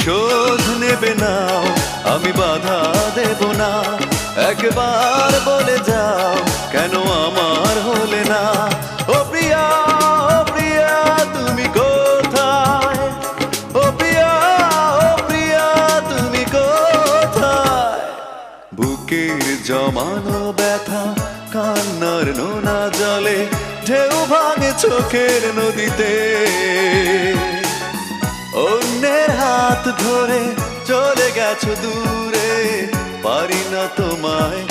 প্রতিশোধ নেবে না, আমি বাধা দেব না। একবার বলে যাও কেন আমার হলে না। ও প্রিয়া, ও প্রিয়া তুমি কোথায়? ও প্রিয়া, ও প্রিয়া তুমি কোথায়? বুকের জমানো ব্যথা কান্নার নোনা জলে ঢেউ ভাঙে চোখের নদীতে। অন্যের হাত ধরে চলে গেছো দূরে, পারি না তোমায়